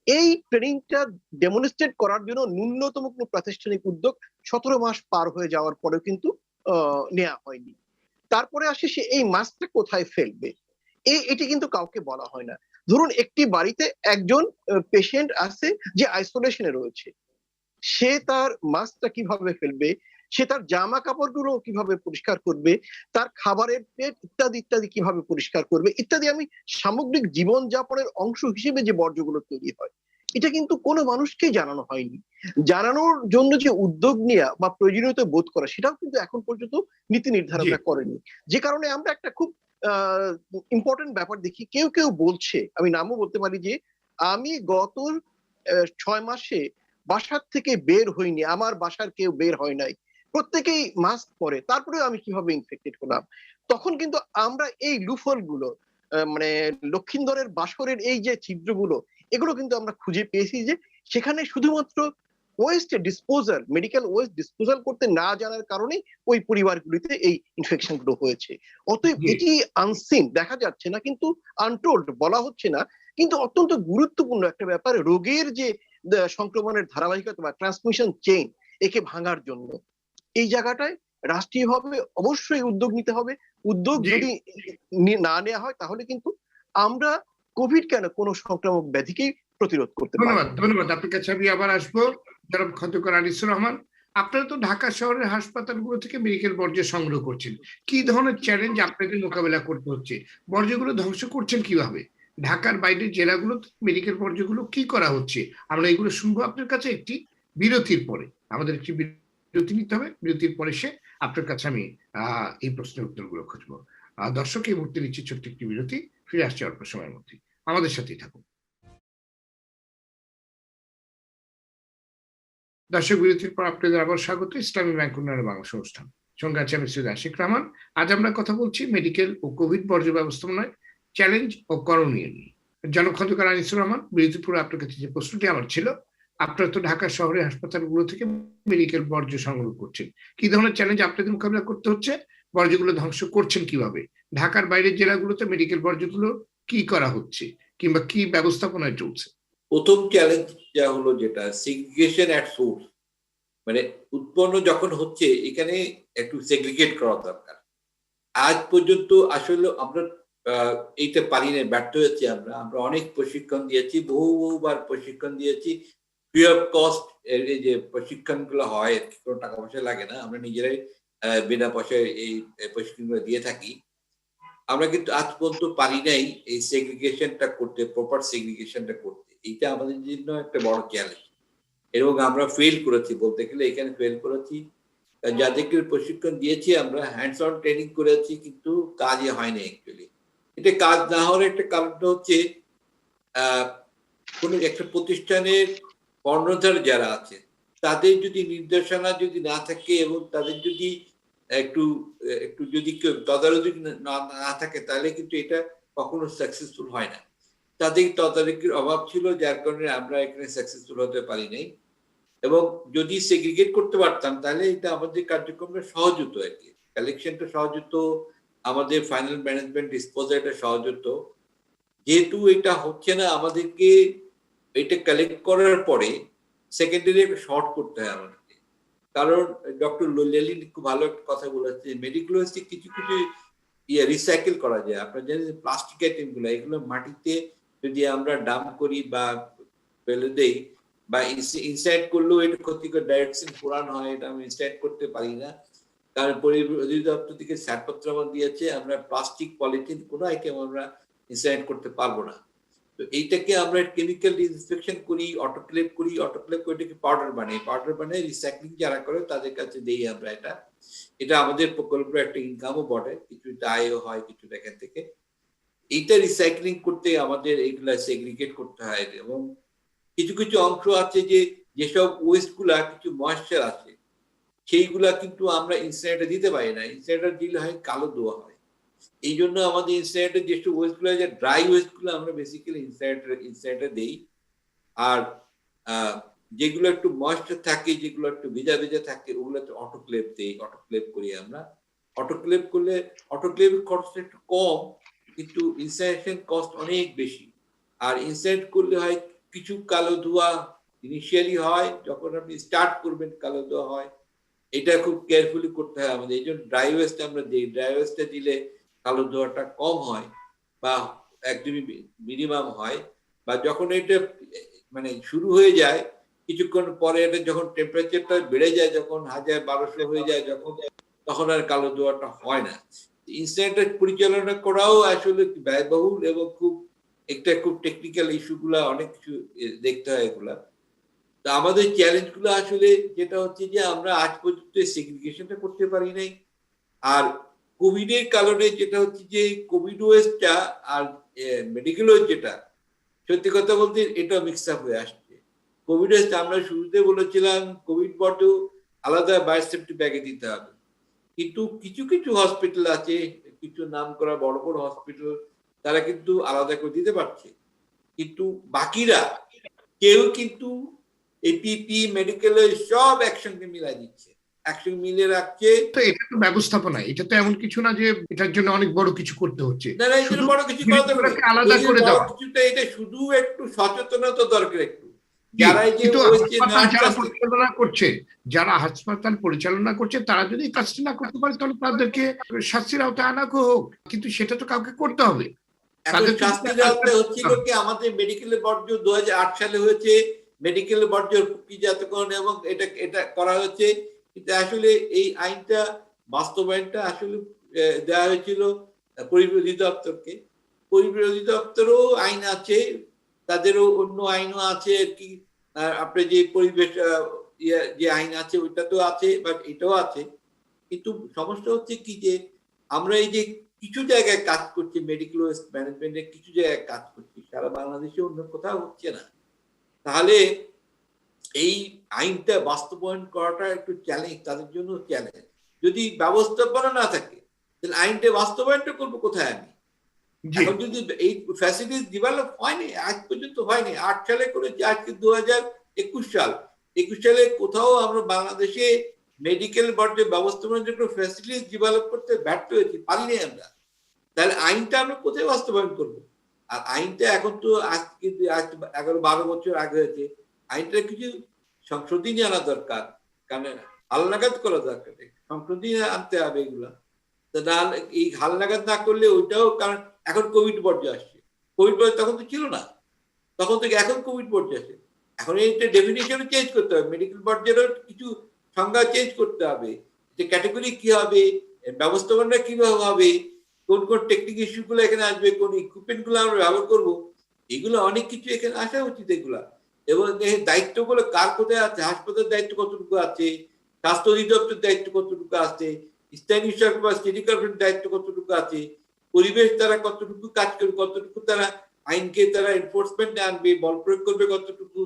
এই ট্রেনিংটা ডেমনস্ট্রেট করার জন্য ন্যূনতম কোনো প্রাতিষ্ঠানিক উদ্যোগ 17 মাস পার হয়ে যাওয়ার পরেও কিন্তু নেওয়া হয়নি। তারপরে আসে সে এই মাস্কটা কোথায় ফেলবে, এটি কিন্তু কাউকে বলা হয় না। ধরুন, একটি বাড়িতে একজন পেশেন্ট আছে যে আইসোলেশনে রয়েছে, সে তার মাস্কটা কিভাবে ফেলবে, সে তার জামা কাপড়গুলো কিভাবে পরিষ্কার করবে, তার খাবারের প্লেট ইত্যাদি ইত্যাদি কিভাবে পরিষ্কার করবে ইত্যাদি, আমি সামগ্রিক জীবনযাপনের অংশ হিসেবে যে বর্জ্যগুলো তৈরি হয়, এটা কিন্তু কোনো মানুষকেই জানানো হয়নি। জানানোর জন্য যে উদ্যোগ নেওয়া বা প্রয়োজনীয়তা বোধ করা, সেটাও কিন্তু এখন পর্যন্ত নীতি নির্ধারকরা করেনি। যে কারণে আমরা একটা খুব ইম্পর্টেন্ট ব্যাপার দেখি, কেউ কেউ বলছে, আমি নামও বলতে পারি, যে আমি গত 6 মাসে বাসার থেকে বের হইনি, আমার বাসার কেউ বের হয় নাই, প্রত্যেকেই মাস্ক পরে, তারপরে আমি কিভাবে ইনফেক্টেড হলাম। তখন কিন্তু আমরা এই লুফল গুলো, মানে লক্ষিন্দরের বাসরের এই যে ছিদ্রগুলো, এগুলো কিন্তু আমরা খুঁজে পেয়েছি, যে সেখানে শুধুমাত্র waste disposal, medical waste disposal করতে না জানার কারণে ওই পরিবারগুলিতে এই ইনফেকশন গুলো হয়েছে। অতএব এটি আনসিন, দেখা যাচ্ছে না, কিন্তু আনটোল্ড, বলা হচ্ছে না, কিন্তু অত্যন্ত গুরুত্বপূর্ণ একটা ব্যাপার রোগের যে সংক্রমণের ধারাবাহিকতা বা ট্রান্সমিশন চেইন, একে ভাঙার জন্য এই জায়গাটায় রাষ্ট্রীয়ভাবে অবশ্যই উদ্যোগ নিতে হবে। উদ্যোগ যদি না নেওয়া হয়, তাহলে কিন্তু আমরা কোভিড কেন, কোন সংক্রামক ব্যাধিকেই প্রতিরোধ করতে পারবো। ধন্যবাদ। আপনার কাছে আমি আবার আসবো। জনাব খন্দকার আনিসুর রহমান, আপনারা তো ঢাকা শহরের হাসপাতালগুলো থেকে মেডিকেল বর্জ্য সংগ্রহ করছেন, কি ধরনের চ্যালেঞ্জ আপনাদের মোকাবেলা করতে হচ্ছে? বর্জ্যগুলো ধ্বংস করছেন কিভাবে? ঢাকার বাইরের জেলাগুলো মেডিকেল বর্জ্যগুলো কি করা হচ্ছে? আমরা এগুলো শুনবো আপনার কাছে একটি বিরতির পরে। আমাদের একটি বিরতি নিতে হবে, বিরতির পরে সে আপনার কাছে আমি এই প্রশ্নের উত্তরগুলো খুঁজবো। দর্শক, এই মুহূর্তে নিচ্ছি ছোট্ট একটি বিরতি, ফিরে আসছে অল্প সময়ের মধ্যে, আমাদের সাথেই থাকুন। দর্শক, বিরতির পর আপনাদের আবার স্বাগত ইসলামী ব্যাংক উন্নয়ন বাংলাদেশ অনুষ্ঠান। সঙ্গে আছে আমি সৈয়দ আশিক রহমান। আজ আমরা কথা বলছি মেডিকেল ও কোভিড বর্জ্য ব্যবস্থাপনায় চ্যালেঞ্জ ও করণীয় নিয়ে। জনাব খন্দকার আনিসুর রহমান, বিরতির পরে আপনার কাছে যে প্রশ্নটি আমার ছিল, আপনারা তো ঢাকা শহরের হাসপাতালগুলো থেকে মেডিকেল বর্জ্য সংগ্রহ করছেন, কি ধরনের চ্যালেঞ্জ আপনাদের মোকাবিলা করতে হচ্ছে? বর্জ্যগুলো ধ্বংস করছেন কিভাবে? ঢাকার বাইরের জেলাগুলোতে মেডিকেল বর্জ্যগুলো কি করা হচ্ছে কিংবা কি ব্যবস্থাপনায় চলছে? প্রথম চ্যালেঞ্জ যা হলো, যেটা সেগ্রিগেশন এট সোর্স, মানে উৎপন্ন যখন হচ্ছে এখানে একটু সেগ্রিগেট করা দরকার। আজ পর্যন্ত আসলে আমরা এইটা পারি না, ব্যর্থ হয়েছি। আমরা অনেক প্রশিক্ষণ দিয়েছি, বহুবার প্রশিক্ষণ দিয়েছি, ফ্রি অফ কস্ট। এই যে প্রশিক্ষণ গুলো হয়, কোনো টাকা পয়সা লাগে না, আমরা নিজেরাই বিনা পয়সায় এই প্রশিক্ষণগুলো দিয়ে থাকি, আমরা কিন্তু আজ পর্যন্ত পারি নাই এই সেগ্রিগেশনটা করতে, প্রপার সেগ্রিগেশনটা করতে। এইটা আমাদের জন্য একটা বড় চ্যালেঞ্জ এবং আমরা ফেল করেছি, বলতে গেলে এখানে ফেল করেছি। যাদেরকে প্রশিক্ষণ দিয়েছি আমরা হ্যান্ডস অন ট্রেনিং করেছি, কিন্তু কাজে হয়নি অ্যাকচুয়ালি। এটা কাজ না হওয়ার একটা কারণটা হচ্ছে কোনো একটা প্রতিষ্ঠানের কর্ণধার যারা আছে তাদের যদি নির্দেশনা যদি না থাকে এবং তাদের যদি একটু একটু যদি কেউ তদারকি না থাকে, তাহলে কিন্তু এটা কখনো সাকসেসফুল হয় না। তাদের তদারকির অভাব ছিল, যার কারণে আমরা এখানে সাকসেসফুল হতে পারি নাই। এবং যদি সেগ্রিগেট করতে পারতাম তাহলে এটা আমাদের কার্যক্রমটা সহজ হতো, আর কি কালেকশনটা সহজ হতো, আমাদের ফাইনাল ম্যানেজমেন্ট ডিসপোজালটা সহজ হতো। যেহেতু এটা হচ্ছে না, আমাদেরকে এটা কালেক্ট করার পরে সেকেন্ডারি একটা শর্ট করতে হয় আমাদেরকে। কারণ ডক্টর লেলিন খুব ভালো একটা কথা বলেছে, মেডিকেল ওয়েস্টে কিছু কিছু রিসাইকেল করা যায়। আপনার জানেন প্লাস্টিক আইটেম গুলো, এগুলো মাটিতে যদি আমরা ডাম্প করি বা ফেলে দেই বা ইনসাইড করলেও এটা ক্ষতিকর, ডাইরেকশন পুরান হয়, এটা আমি ইনসাইড করতে পারি না। কারণ পরিবেশ অধিদপ্তর থেকে ছাড়পত্র আমার দিয়েছে, আমরা প্লাস্টিক পলিথিন কোনো আইটেম আমরা ইনসাইড করতে পারবো না। তো এইটাকে আমরা কেমিক্যাল ডিসইনফেকশন করি, অটোক্লেভ করি, অটোক্লেভ করে এটাকে পাউডার বানিয়ে রিসাইক্লিং যারা করে তাদের কাছে দেই আমরা। এটা আমাদের প্রকল্পের একটা ইনকামও বটে, কিছুটা আয়ও হয় কিছুটা এখান থেকে। এইটা রিসাইক্লিং করতে আমাদের এইগুলা সেগ্রিগেট করতে হয় এবং কিছু কিছু অংশ আছে যেসব ওয়েস্ট গুলা কিছু ময়েশ্চার আছে সেইগুলা কিন্তু আমরা ইনসিনারেটরে দিতে পারি না। ইনসিনারেটর দিলে হয় কালো ধোঁয়া হয়। এই জন্য আমাদের ইনসিনারেটর যেসব ওয়েস্ট গুলো আছে, ড্রাই ওয়েস্ট গুলো আমরা বেসিক্যালি ইনসিনারেটর দেই। আর যেগুলো একটু ময়েশ্চার থাকে, যেগুলো একটু ভেজা ভেজা থাকে, ওগুলো অটোক্লেভ দেই, অটোক্লেভ করি আমরা। অটোক্লেভ করলে অটোক্লেভ খরচটা একটু কম, কিন্তু ইনসিনারেশন কস্ট অনেক বেশি। আর ইনসিনারেট করলে হয় কিছু কালো ধোঁয়া ইনিশিয়ালি হয়, যখন আপনি স্টার্ট করবেন কালো ধোঁয়া হয়। এটা খুব কেয়ারফুলি করতে হয় আমাদের। এই জন্য ড্রাই ওয়েস্ট আমরা দিই, ড্রাই ওয়েস্টে দিলে কালো ধোঁয়াটা কম হয় বা একদমই মিনিমাম হয়। বা যখন এটা মানে শুরু হয়ে যায় কিছুক্ষণ পরে, এটা যখন টেম্পারেচারটা বেড়ে যায়, যখন 1000-1200 হয়ে যায় যখন, তখন আর কালো ধোঁয়াটা হয় না। ইনসিনারেটর পরিচালনা করাও আসলে ব্যয়বহুল এবং খুব টেকনিক্যাল ইস্যুগুলা, অনেক কিছু দেখতে হয় এগুলা। তো আমাদের চ্যালেঞ্জ গুলো আসলে যেটা হচ্ছে যে আমরা আজ পর্যন্ত সেগ্রিগেশনটা করতে পারি নাই। আর কোভিড এর কারণে যেটা হচ্ছে যে কোভিড ওয়েস্টটা আর মেডিকেল ওয়েস্ট যেটা, সত্যি কথা বলতে এটা মিক্স আপ হয়ে আসছে। কোভিড ওয়েস্ট আমরা শুরুতে বলেছিলাম কোভিড বর্জ্য আলাদা বায়োসেফটি ব্যাগে দিতে হবে, কিন্তু কিছু কিছু হসপিটাল আছে, কিছু নাম করা বড় বড় হসপিটাল, তারা কিন্তু আলাদা করে দিতে পারছে, কিন্তু বাকিরা কেউ কিন্তু এপিপি মেডিকেল সব একসঙ্গে মিলাই দিচ্ছে, একসঙ্গে মিলে রাখছে। তো এটা তো ব্যবস্থাপনা, এটা তো এমন কিছু না যে এটার জন্য অনেক বড় কিছু করতে হচ্ছে। না না, এটা বড় কিছু করা দরকার, আলাদা করে বড় দেওয়া কিছুটা, এটা শুধু একটু সচেতনতা দরকার একটু। যারা এই যে যারা পরিচালনা করছে, যারা হাসপাতাল পরিচালনা করছে, তারা যদি কাজটা না করতে পারে তাহলে তাদেরকে শাস্তির আওতায় আনা হোক, কিন্তু সেটা তো কাউকে করতে হবে। শাস্তির আওতায় হচ্ছে কি, আমাদের মেডিকেলের বর্জ্য 2008 সালে হয়েছে, মেডিকেল বর্জ্য প্রক্রিয়াজাতকরণ, এবং এটা করা হচ্ছে। কিন্তু আসলে এই আইনটা বাস্তবায়নটা আসলে দেওয়া হয়েছিল পরিবেশ অধিদপ্তরকে। পরিবেশ অধিদপ্তরও আইন আছে, তাদেরও অন্য আইনও আছে আর কি। আপনার যে পরিবেশ যে আইন আছে ওইটা তো আছে, বাট এটাও আছে। কিন্তু সমস্যা হচ্ছে কি যে আমরা এই যে কিছু জায়গায় কাজ করছি, মেডিকেল ওয়েস্ট ম্যানেজমেন্টের কিছু জায়গায় কাজ করছি, সারা বাংলাদেশে অন্য কোথাও হচ্ছে না। তাহলে এই আইনটা বাস্তবায়ন করাটা একটু চ্যালেঞ্জ, তাদের জন্য চ্যালেঞ্জ। যদি ব্যবস্থাপনা না থাকে তাহলে আইনটা বাস্তবায়নটা করবো কোথায় আমি? এখন যদি এই ফ্যাসিলিটিস ডেভেলপ হয়নি, আজ পর্যন্ত হয়নি। 8 সালে করেছি, আজকে 2021 সাল। 21 সালে কোথাও আমরা বাংলাদেশে মেডিকেল বর্জ্য ব্যবস্থাপনার জন্য ফ্যাসিলিটিস ডেভেলপ করতে ব্যর্থ হয়েছি, পারিনি আমরা। তাহলে আইনটা আমরা কোথায় বাস্তবায়ন করবো? আর আইনটা এখন তো আজ 11-12 বছর আগে হয়েছে, আইনটা কিছু সংশোধনী আনা দরকার, কারণ হালনাগাদ করা দরকার, সংশোধনী আনতে হবে এগুলা। এই হালনাগাদ না করলে ওইটাও, কারণ এখন কোভিড বর্জ্য আসছে, কোভিড বর্জ্য তখন তো ছিল না, তখন থেকে এখন কোভিড বর্জ্য আসে। এখন এইটা ডেফিনিশন চেঞ্জ করতে হবে, মেডিকেল বর্জ্যেরও কিছু সংজ্ঞা চেঞ্জ করতে হবে। যে ক্যাটাগরি কি হবে, ব্যবস্থাপনা কিভাবে হবে, কোন কোন টেকনিক ইস্যু গুলো এখানে আসবে, কোন ইকুইপমেন্ট গুলো আমরা ব্যবহার করবো, এগুলো অনেক কিছু এখানে আসা উচিত এগুলা। এবং এই দায়িত্বগুলো কার কোথায় আছে, হাসপাতালের দায়িত্ব কতটুকু আছে, স্বাস্থ্য অধিদপ্তরের দায়িত্ব কতটুকু আছে, স্থানীয় সরকার বা সিটি কর্পোরেশনের দায়িত্ব কতটুকু আছে, পরিবেশ তারা কতটুকু কাজ করবে, কতটুকু তারা আইনকে তারা এনফোর্সমেন্ট আনবে, বল প্রয়োগ করবে কতটুকু,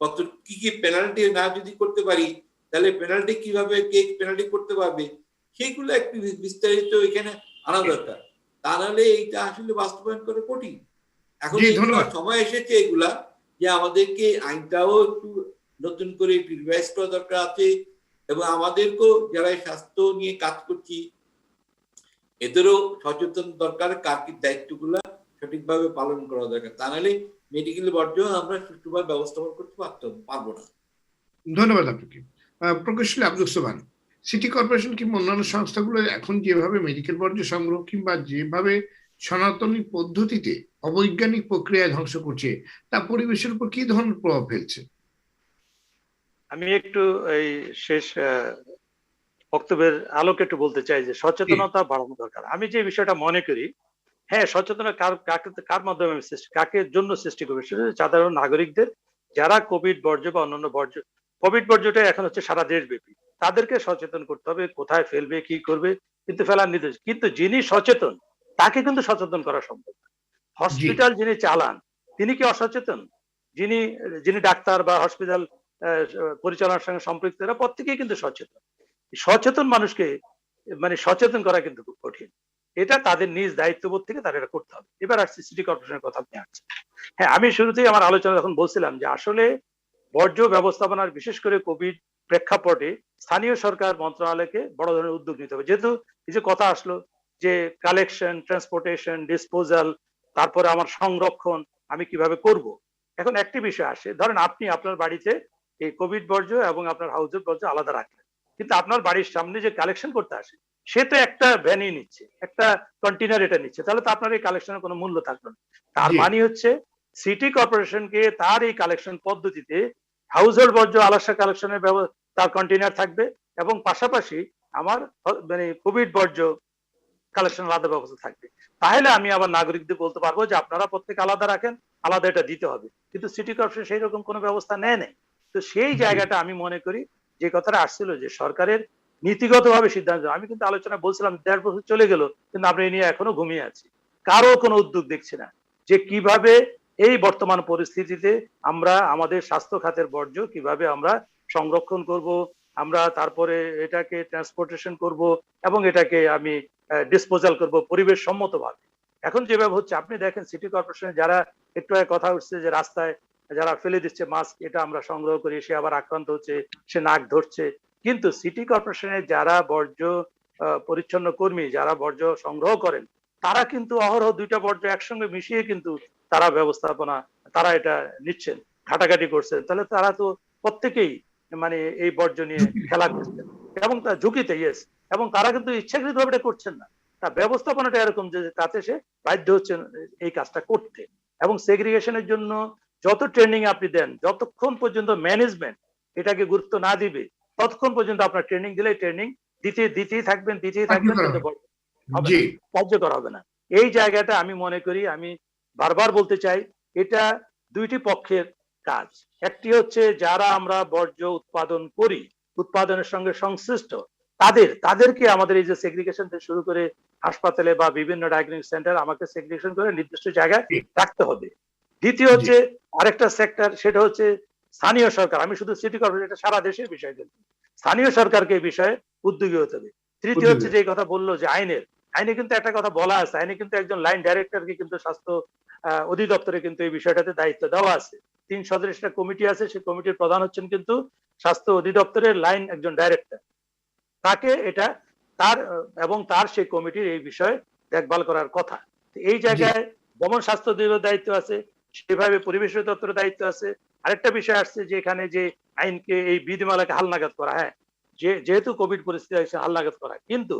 কত কি কি পেনাল্টি না যদি করতে পারি তাহলে পেনাল্টি কিভাবে কে পেনাল্টি করতে পারবে, সেইগুলো একটু বিস্তারিত এখানে আনা দরকার। তা নাহলে এইটা আসলে বাস্তবায়ন করা কঠিন। এখন জি, এইগুলো ধন্যবাদ। সময় এসেছে এগুলা, যে আমাদেরকে আইনটাও একটু নতুন করে রিভাইজ করা দরকার আছে, এবং আমাদেরকেও যারা এই স্বাস্থ্য নিয়ে কাজ করছি এদেরও সচেতন দরকার, কার কি দায়িত্বগুলা সঠিকভাবে পালন করা দরকার। তা নাহলে মেডিকেল বর্জ্য আমরা সুষ্ঠুভাবে ব্যবস্থাপনা করতে পারবো না। ধন্যবাদ আপনাকে। প্রকৌশলী আব্দুল সোবহান, সিটি কর্পোরেশন কিংবা অন্যান্য সংস্থাগুলো এখন যেভাবে মেডিকেল বর্জ্য সংগ্রহ কিংবা যেভাবে সনাতনী পদ্ধতিতে অবৈজ্ঞানিক প্রক্রিয়ায় ধ্বংস করছে, তা পরিবেশের উপর কি ধরনের প্রভাব ফেলছে? আমি একটু এই শেষ বক্তব্যের আলোকে একটু বলতে চাই যে সচেতনতা বাড়ানো দরকার। আমি যে বিষয়টা মনে করি, হ্যাঁ সচেতনতা কার মাধ্যমে কাকে জন্য সৃষ্টি করবে, সেটা হচ্ছে সাধারণ নাগরিকদের, যারা কোভিড বর্জ্য বা অন্যান্য বর্জ্য, কোভিড বর্জ্যটা এখন হচ্ছে সারা দেশব্যাপী, তাদেরকে সচেতন করতে হবে কোথায় ফেলবে কি করবে, কিন্তু ফেলার নির্দেশ, কিন্তু যিনি সচেতন তাকে কিন্তু সচেতন করা সম্ভব। জি, হসপিটাল যিনি চালান তিনি কি অসচেতন? যিনি যিনি ডাক্তার বা হসপিটাল পরিচালনার সঙ্গে সম্পৃক্ত, এরা প্রত্যেকেই কিন্তু সচেতন। সচেতন মানুষকে মানে সচেতন করা কিন্তু খুব কঠিন। এটা তাদের নিজ দায়িত্ববোধ থেকে তারা এটা করতে হবে। এবার আসছে সিটি কর্পোরেশনের কথা আপনি আসছেন। হ্যাঁ, আমি শুরুতেই আমার আলোচনা যখন বলছিলাম যে আসলে বর্জ্য ব্যবস্থাপনার বিশেষ করে কোভিড প্রেক্ষাপটে স্থানীয় সরকার মন্ত্রণালয়কে বড় ধরনের উদ্যোগ নিতে হবে। যেহেতু এই যে কথা আসলো যে কালেকশন, ট্রান্সপোর্টেশন, ডিসপোজাল, তারপরে আমার সংরক্ষণ আমি কিভাবে করব। এখন একটি বিষয় আসে, ধরেন আপনি আপনার বাড়িতে এই কোভিড বর্জ্য এবং আপনার হাউজের বর্জ্য আলাদা রাখলেন, কিন্তু আপনার বাড়ির সামনে যে কালেকশন করতে আসে সে তো একটা ভ্যানই নিচ্ছে, একটা কন্টেনার এটা নিচ্ছে, তাহলে তো আপনার এই কালেকশনের কোনো মূল্য থাকলো না। তার জি, মানে হচ্ছে সিটি কর্পোরেশনকে তার এই কালেকশন পদ্ধতিতে হাউস হোল্ড বর্জ্য আলাদা কালেকশনের তার কন্টেনার থাকবে, এবং পাশাপাশি আমার মানে কোভিড বর্জ্য কালেকশন আলাদা ব্যবস্থা থাকবে। তাহলে আমি আবার নাগরিকদের বলতে পারবো যে আপনারা প্রত্যেকে আলাদা রাখেন, আলাদা এটা দিতে হবে। কিন্তু সিটি কর্পোরেশন সেই রকম কোনো ব্যবস্থা নেয় নাই। তো সেই জি, জায়গাটা আমি মনে করি যে কথাটা আসছিল যে সরকারের নীতিগতভাবে সিদ্ধান্ত, আমি কিন্তু আলোচনা বলছিলাম ১.৫ বছর চলে গেল কিন্তু আমরা এই নিয়ে এখনো ঘুমিয়ে আছি। কারো কোনো উদ্যোগ দেখছি না যে কিভাবে এই বর্তমান পরিস্থিতিতে আমরা আমাদের স্বাস্থ্য খাতের বর্জ্য কিভাবে আমরা সংরক্ষণ করব, আমরা তারপরে এটাকে ট্রান্সপোর্টেশন করব এবং এটাকে আমি ডিসপোজাল করব পরিবেশ সম্মত ভাবে। এখন যেভাবে হচ্ছে আপনি দেখেন সিটি কর্পোরেশনে যারা একটু আগে কথা উঠছে যে রাস্তায় যারা ফেলে দিচ্ছে মাস্ক, এটা আমরা সংগ্রহ করি, সে আবার আক্রান্ত হচ্ছে, সে নাক ধরছে। কিন্তু সিটি কর্পোরেশনের যারা বর্জ্য পরিচ্ছন্ন কর্মী, যারা বর্জ্য সংগ্রহ করেন, তারা কিন্তু অহরহ দুইটা বর্জ্য একসঙ্গে মিশিয়ে কিন্তু তারা ব্যবস্থাপনা, তারা এটা নিচ্ছেন, ঘাটাঘাটি করছেন, তাহলে তারা তো প্রত্যেকেই মানে এই বর্জ্য নিয়ে খেলা করছেন এবং তার ঝুঁকিতে, ইয়েস, এবং তারা কিন্তু ইচ্ছাকৃত ভাবে এটা করছেন না, তার ব্যবস্থাপনাটা এরকম যে তাতে সে বাধ্য হচ্ছেন এই কাজটা করতে। এবং সেগ্রিগেশনের জন্য যত ট্রেনিং আপনি দেন, যতক্ষণ পর্যন্ত ম্যানেজমেন্ট এটাকে গুরুত্ব না দিবে ততক্ষণ পর্যন্ত আপনার ট্রেনিং দিলে ট্রেনিং দিতেই থাকবেন কার্যকর কিন্তু হবে। হবে জি, না, কার্যকর হবে না। এই জায়গাটা আমি মনে করি, আমি বারবার বলতে চাই, এটা দুইটি পক্ষের কাজ। একটি হচ্ছে যারা আমরা বর্জ্য উৎপাদন করি, উৎপাদনের সঙ্গে সংশ্লিষ্ট তাদেরকে আমাদের এই যে সেগ্রিগেশন থেকে শুরু করে হাসপাতালে বা বিভিন্ন ডায়াগনস্টিক সেন্টার আমাকে সেগ্রিগেশন করে নির্দিষ্ট জায়গায় জি, রাখতে হবে। দ্বিতীয় জি, হচ্ছে আরেকটা সেক্টর, সেটা হচ্ছে স্থানীয় সরকার। আমি শুধু সিটি কর্পোরেশন, এটা সারা দেশের বিষয়, কিন্তু স্থানীয় সরকারকে এই বিষয়ে উদ্যোগী হতে হবে। তৃতীয় হচ্ছে উদ্যোগী। যে কথা বললো যে আইনে কিন্তু একটা কথা বলা আছে, আইনে কিন্তু একজন লাইন ডাইরেক্টরকে কিন্তু স্বাস্থ্য অধিদপ্তরে কিন্তু এই বিষয়টাতে দায়িত্ব দেওয়া আছে। ৩ সদস্যের একটা কমিটি আছে, সেই কমিটির প্রধান হচ্ছেন কিন্তু স্বাস্থ্য অধিদপ্তরের লাইন একজন ডাইরেক্টর। তাকে এটা তার এবং তার সেই কমিটির এই বিষয়ে দেখভাল করার কথা। এই জি, জায়গায় যেমন স্বাস্থ্য অধিদপ্তরের দায়িত্ব আছে, সেভাবে পরিবেশ অধিদপ্তরের দায়িত্ব আছে। আরেকটা বিষয় আসছে যে এখানে যে আইনকে এই বিধিমালাকে হালনাগাদ করা, হ্যাঁ, যেহেতু কোভিড পরিস্থিতি আছে হালনাগাদ করা, কিন্তু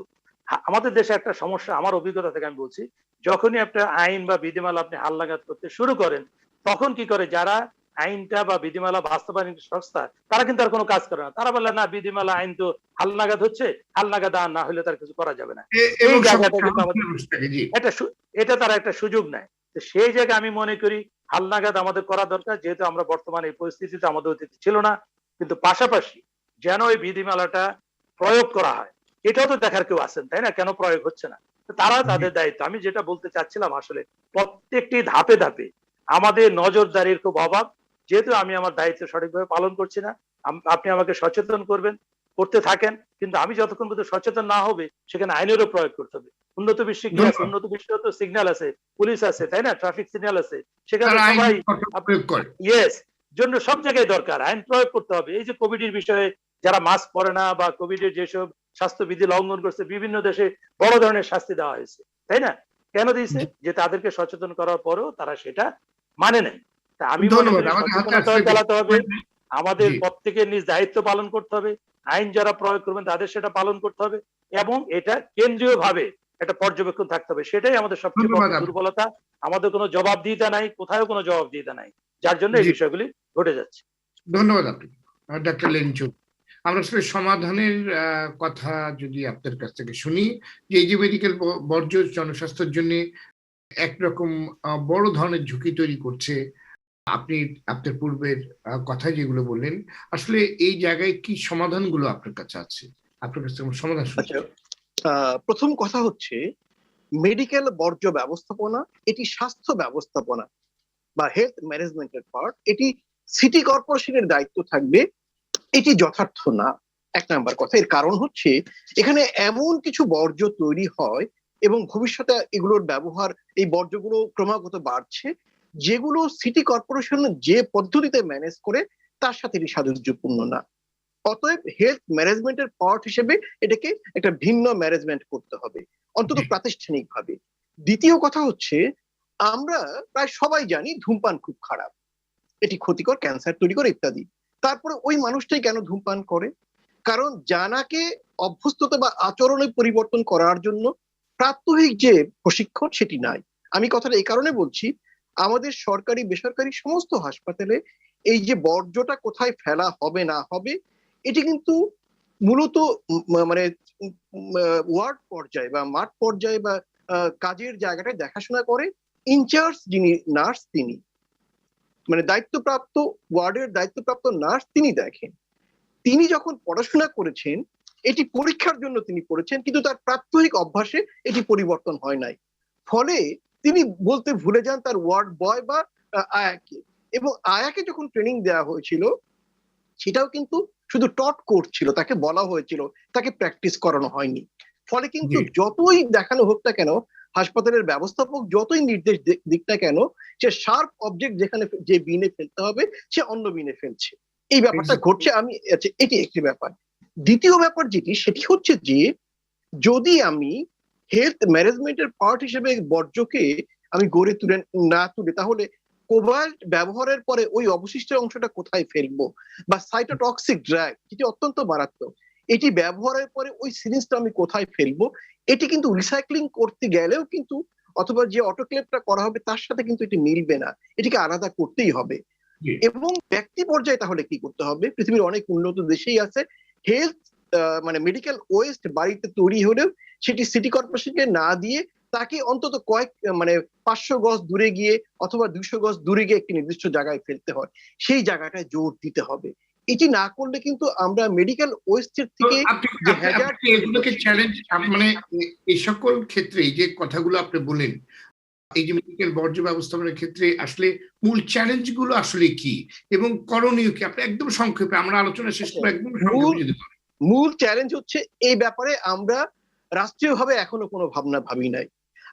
আমাদের দেশে একটা সমস্যা, আমার অভিজ্ঞতা থেকে আমি বলছি, যখনই একটা আইন বা বিধিমালা আপনি হালনাগাদ করতে শুরু করেন তখন কি করে যারা আইনটা বা বিধিমালা বাস্তবায়ন সংস্থা তারা কিন্তু আর কোনো কাজ করে না। তারা বলে না বিধিমালা আইন তো হালনাগাদ হচ্ছে, হালনাগাদ আর না হলে তার কিছু করা যাবে না। এবং এই জায়গাটা কিন্তু আমাদের জি এটা তারা একটা সুযোগ নেয়। তো সেই জায়গায় আমি মনে করি হালনাগাদ আমাদের করা দরকার, যেহেতু আমরা বর্তমানে এই পরিস্থিতিতে আমাদের অতীতে ছিল না। কিন্তু পাশাপাশি যেন এই বিধিমালাটা প্রয়োগ করা হয়, এটাও তো দেখার কেউ আছেন, তাই না? কেন প্রয়োগ হচ্ছে না? তো তারা তাদের দায়িত্ব। আমি যেটা বলতে চাচ্ছিলাম আসলে প্রত্যেকটি ধাপে ধাপে আমাদের নজরদারির খুব অভাব। যেহেতু আমি আমার দায়িত্ব সঠিকভাবে পালন করছি না, আপনি আমাকে সচেতন করতে থাকেন, কিন্তু আমি যতক্ষণ পর্যন্ত সচেতন না হবে সেখানে আইনেরও প্রয়োগ করতে হবে। উন্নত বিশ্বে কি আছে? উন্নত বিশ্বে তো সিগন্যাল আছে, পুলিশ আছে, তাই না? ট্রাফিক সিগন্যাল আছে, সেখানে তারা আইন সবাই প্রয়োগ করে। ইয়েস জন্য সব জায়গায় দরকার আইন প্রয়োগ করতে হবে। এই যে কোভিড এর বিষয়ে যারা মাস্ক পরে না বা কোভিড এর যেসব স্বাস্থ্যবিধি লঙ্ঘন করছে, বিভিন্ন দেশে বড় ধরনের শাস্তি দেওয়া হয়েছে, তাই না? কেন দিয়েছে? যে তাদেরকে সচেতন করার পরেও তারা সেটা মানে নেয়। তা আমি মনে ধন্যবাদ। করি আমাদের হাতে সচেতনতা আসলে চালাতে হবে, আমাদের জি প্রত্যেকের নিজ দায়িত্ব পালন করতে হবে, আইন যারা প্রয়োগ করবেন তাদের সেটা পালন করতে হবে, এবং এটা কেন্দ্রীয় ভাবে একটা পর্যবেক্ষণ থাকতে হবে। সেটাই আমাদের সবচেয়ে বড় ধন্যবাদ আপনাকে। দুর্বলতা। আমাদের কোনো জবাবদিহিতা নাই, কোথাও কোনো জবাবদিহিতা নাই, যার জন্য এই জি বিষয়গুলি ঘটে যাচ্ছে। ধন্যবাদ আপনাকে ডাক্তার লেনিন। আমরা আসলে সমাধানের কথা যদি আপনার কাছ থেকে শুনি, যে এই যে মেডিকেল বর্জ্য জনস্বাস্থ্যের জন্য একরকম বড় ধরনের ঝুঁকি তৈরি করছে, আপনি আপনার পূর্বের কথা যেগুলো বললেন, আসলে এই জায়গায় কি সমাধানগুলো আপনার কাছে আছে? আপনার কাছে কোনো সমাধান শুনতে আচ্ছা, প্রথম কথা হচ্ছে মেডিকেল বর্জ্য ব্যবস্থাপনা এটি স্বাস্থ্য ব্যবস্থাপনা বা হেলথ ম্যানেজমেন্টের পার্ট, এটি সিটি কর্পোরেশনের দায়িত্ব থাকবে, এটি যথার্থ না। এক নাম্বার কথা। এর কারণ হচ্ছে এখানে এমন কিছু বর্জ্য তৈরি হয় এবং ভবিষ্যতে এগুলোর ব্যবহার, এই বর্জ্যগুলো ক্রমাগত বাড়ছে, যেগুলো সিটি কর্পোরেশন যে পদ্ধতিতে ম্যানেজ করে তার সাথে এটি সাযুজ্যপূর্ণ না। অতএব হেলথ ম্যানেজমেন্টের পার্ট হিসেবে এটাকে একটা ভিন্ন ম্যানেজমেন্ট করতে হবে, অন্তত প্রাতিষ্ঠানিক ভাবে। দ্বিতীয় কথা হচ্ছে আমরা প্রায় সবাই জানি ধূমপান খুব খারাপ, এটি ক্ষতিকর, ক্যান্সার তৈরি করে ইত্যাদি। তারপরে ওই মানুষটাই কেন ধূমপান করে? কারণ জানাকে অভ্যস্ততা বা আচরণে পরিবর্তন করার জন্য প্রাত্যহিক যে প্রশিক্ষণ সেটি নাই। আমি কথাটা এই কারণে বলছি, আমাদের সরকারি বেসরকারি সমস্ত হাসপাতালে এই যে বর্জ্যটা কোথায় ফেলা হবে না হবে, এটি কিন্তু মূলত মানে ওয়ার্ড পর্যায়ে বা মাঠ পর্যায়ে বা কাজের জায়গাটায় দেখাশোনা করে ইনচার্জ যিনি নার্স, তিনি মানে দায়িত্বপ্রাপ্ত ওয়ার্ডের দায়িত্বপ্রাপ্ত নার্স, তিনি দেখেন। তিনি যখন পড়াশোনা করেছেন এটি পরীক্ষার জন্য তিনি পড়েছেন, কিন্তু তার প্রাত্যহিক অভ্যাসে এটি পরিবর্তন হয় নাই। ফলে তিনি বলতে ভুলে যান তার ওয়ার্ড বয় বা আয়াকে। এবং আয়াকে যখন ট্রেনিং দেওয়া হয়েছিল সেটাও কিন্তু শুধু টট কোর্স ছিল, তাকে বলা হয়েছিল, তাকে প্র্যাকটিস করানো হয়নি। ফলে কিন্তু যতই দেখানো হোক না কেন, হাসপাতালের ব্যবস্থাপক যতই নির্দেশ দিক না কেন, সে শার্প অবজেক্ট যেখানে যে বিনে ফেলতে হবে সে অন্য বিনে ফেলছে। এই ব্যাপারটা ঘটছে। আমি এটি একটি ব্যাপার। দ্বিতীয় ব্যাপার যেটি, সেটি হচ্ছে যে যদি আমি হেলথ ম্যানেজমেন্টের পার্ট হিসেবে বর্জ্যকে আমি গড়ে না তুলে, তাহলে কোভাল্ট ব্যবহারের পরে ওই অবশিষ্ট অংশটা কোথায় ফেলবো? বা সাইটোটক্সিক ড্রাগ, যেটি অত্যন্ত মারাত্মক, এটি ব্যবহারের পরে ওই সিরিঞ্জটা আমি কোথায় ফেলবো? এটি কিন্তু রিসাইক্লিং করতে গেলেও কিন্তু, অথবা যে অটোক্লেভটা করা হবে তার সাথে কিন্তু এটি মিলবে না, এটিকে আলাদা করতেই হবে। এবং ব্যক্তি পর্যায়ে তাহলে কি করতে হবে? পৃথিবীর অনেক উন্নত দেশেই আছে হেলথ মানে মেডিকেল ওয়েস্ট বাড়িতে তৈরি হলেও সেটি সিটি কর্পোরেশনকে না দিয়ে তাকে অন্তত কয়েক মানে 500 গজ দূরে গিয়ে অথবা 200 গজ দূরে গিয়ে একটি নির্দিষ্ট জায়গায় ফেলতে হয়, সেই জায়গাটায় জোর দিতে হবে। এটি না করলে কিন্তু আমরা মেডিকেল ওয়েস্টের থেকে যে হ্যাজার্ড এগুলোকে চ্যালেঞ্জ, মানে এই সকল ক্ষেত্রে যে কথাগুলো আপনি বলেন, এই যে মেডিকেল বর্জ্য ব্যবস্থাপনার ক্ষেত্রে আসলে মূল চ্যালেঞ্জ গুলো আসলে কি এবং করণীয় কি? আপনি একদম সংক্ষেপে, আমরা আলোচনা শেষ করে একদম সংক্ষেপে যদি বলেন। মূল চ্যালেঞ্জ হচ্ছে এই ব্যাপারে আমরা রাষ্ট্রীয়ভাবে এখনো কোনো ভাবনা ভাবি নাই।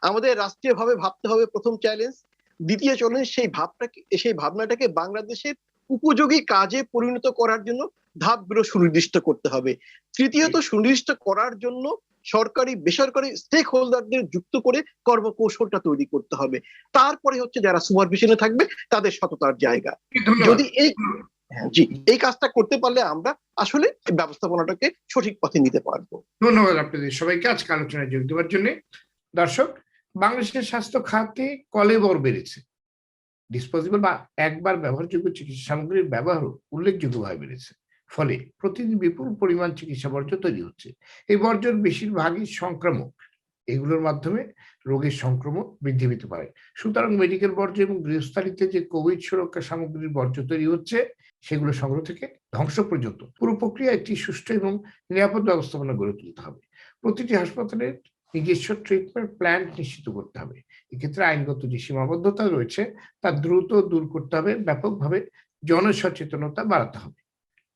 আমাদের রাষ্ট্রীয়ভাবে ভাবতে হবে, প্রথম চ্যালেঞ্জ। দ্বিতীয় চ্যালেঞ্জ, সেই ভাবনাটাকে বাংলাদেশের উপযোগী কাজে পরিণত করার জন্য ধাপগুলো সুনির্দিষ্ট করতে হবে। তৃতীয়ত, সুনির্দিষ্ট করার জন্য সরকারি বেসরকারি স্টেক হোল্ডারদের যুক্ত করে কর্মকৌশলটা তৈরি করতে হবে। তারপরে হচ্ছে যারা সুপারভিশনে থাকবে তাদের সততার জায়গা। যদি এই কাজটা করতে পারলে আমরা আসলে ব্যবস্থাপনাটাকে সঠিক পথে নিতে পারবো। ধন্যবাদ আপনাদের সবাইকে আজকে আলোচনায় যোগ দেওয়ার জন্য। দর্শক, বাংলাদেশের স্বাস্থ্য খাতে কলেবর বেড়েছে। ডিসপোজেবল বা একবার ব্যবহারযোগ্য চিকিৎসা সামগ্রীর ব্যবহারও উল্লেখযোগ্যভাবে বেড়েছে। ফলে প্রতিদিন বিপুল পরিমাণ চিকিৎসা বর্জ্য তৈরি হচ্ছে। এই বর্জ্যের বেশিরভাগই সংক্রামক। এগুলোর মাধ্যমে রোগের সংক্রমণ বৃদ্ধি পেতে পারে। সুতরাং মেডিকেল বর্জ্য এবং গৃহস্থালিতে যে কোভিড সুরক্ষা সামগ্রীর বর্জ্য তৈরি হচ্ছে, সেগুলো সংগ্রহ থেকে ধ্বংস পর্যন্ত পুরো প্রক্রিয়া একটি সুষ্ঠু এবং নিরাপদ ব্যবস্থাপনা গড়ে তুলতে হবে। প্রতিটি হাসপাতালের নিজস্ব ট্রিটমেন্ট প্ল্যান নিশ্চিত করতে হবে। এক্ষেত্রে আইনগত যে সীমাবদ্ধতা রয়েছে তা দ্রুত দূর করতে হবে, ব্যাপকভাবে জনসচেতনতা বাড়াতে হবে।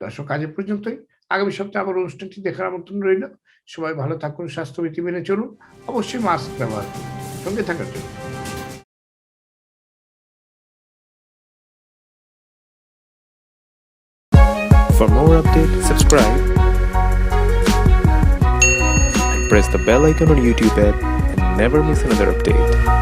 দর্শক, আজ এ পর্যন্তই। আগামী সপ্তাহে আবার অনুষ্ঠানটি দেখার আমন্ত্রণ রইল। সবাই ভালো থাকুন, স্বাস্থ্যবিধি মেনে চলুন, অবশ্যই মাস্ক ব্যবহার করুন। সঙ্গে থাকার জন্য For more updates, subscribe and press the bell icon on YouTube app and never miss another update.